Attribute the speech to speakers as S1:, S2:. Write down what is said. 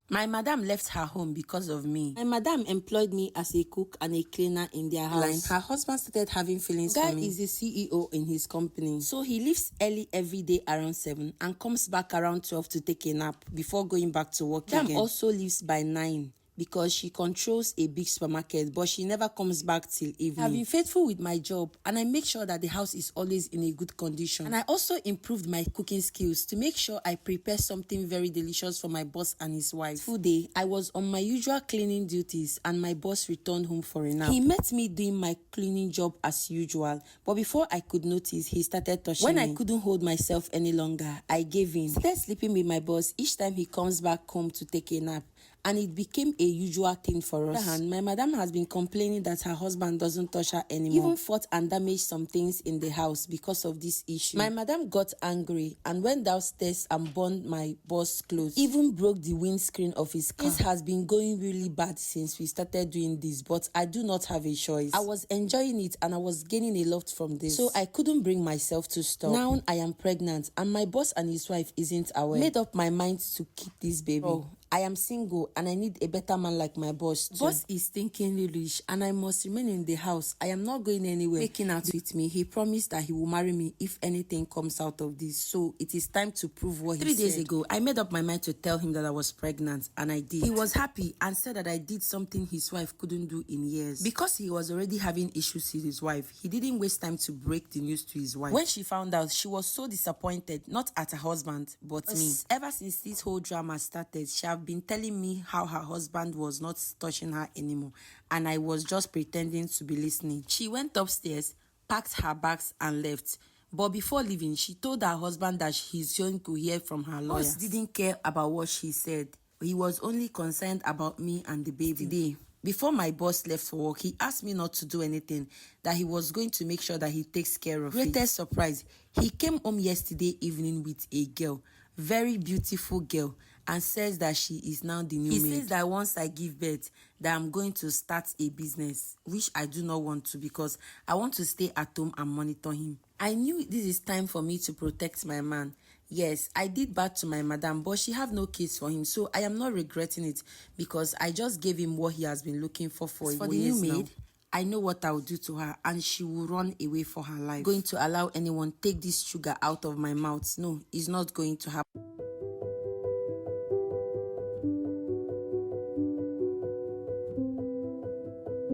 S1: My madam left her home because of me.
S2: My madam employed me as a cook and a cleaner in their house.
S1: Her husband started having feelings for me.
S2: Guy is the CEO in his company.
S1: So he leaves early every day around 7 and comes back around 12 to take a nap before going back to work again.
S2: Madam also leaves by 9 because she controls a big supermarket, but she never comes back till evening.
S1: I've been faithful with my job and I make sure that the house is always in a good condition. And I also improved my cooking skills to make sure I prepare something very delicious for my boss and his wife.
S2: Today, I was on my usual cleaning duties and my boss returned home for a nap.
S1: He met me doing my cleaning job as usual, but before I could notice, he started touching
S2: When
S1: me.
S2: I couldn't hold myself any longer, I gave in.
S1: Started sleeping with my boss each time he comes back home to take a nap, and it became a usual thing for us.
S2: And my madam has been complaining that her husband doesn't touch her anymore.
S1: Even fought and damaged some things in the house because of this issue.
S2: My madam got angry and went downstairs and burned my boss' clothes.
S1: Even broke the windscreen of his car.
S2: This has been going really bad since we started doing this, but I do not have a choice.
S1: I was enjoying it and I was gaining a lot from this,
S2: so I couldn't bring myself to stop.
S1: Now I am pregnant and my boss and his wife isn't aware.
S2: Made up my mind to keep this baby.
S1: Oh, I am single and I need a better man like my boss too.
S2: Boss is thinkingly rich and I must remain in the house. I am not going anywhere.
S1: Making out with me, he promised that he will marry me if anything comes out of this. So it is time to prove what he said.
S2: 3 days ago, I made up my mind to tell him that I was pregnant, and I did.
S1: He was happy and said that I did something his wife couldn't do in years.
S2: Because he was already having issues with his wife, he didn't waste time to break the news to his wife.
S1: When she found out, she was so disappointed, not at her husband, but me.
S2: Ever since this whole drama started, she have been telling me how her husband was not touching her anymore, and I was just pretending to be listening.
S1: She went upstairs, packed her bags and left. But before leaving, she told her husband that he's going to hear from her lawyer.
S2: Boss didn't care about what she said. He was only concerned about me and the baby.
S1: Today, before my boss left for work, he asked me not to do anything, that he was going to make sure that he takes care of it.
S2: Greatest surprise, he came home yesterday evening with a girl, very beautiful girl, and says that she is now the new maid.
S1: He says that once I give birth, that I'm going to start a business, which I do not want to because I want to stay at home and monitor him.
S2: I knew this is time for me to protect my man. Yes, I did bad to my madam, but she have no kids for him, so I am not regretting it because I just gave him what he has been looking for
S1: the
S2: years
S1: new maid,
S2: now. I know what I will do to her, and she will run away for her life.
S1: Going to allow anyone take this sugar out of my mouth? No, it's not going to happen.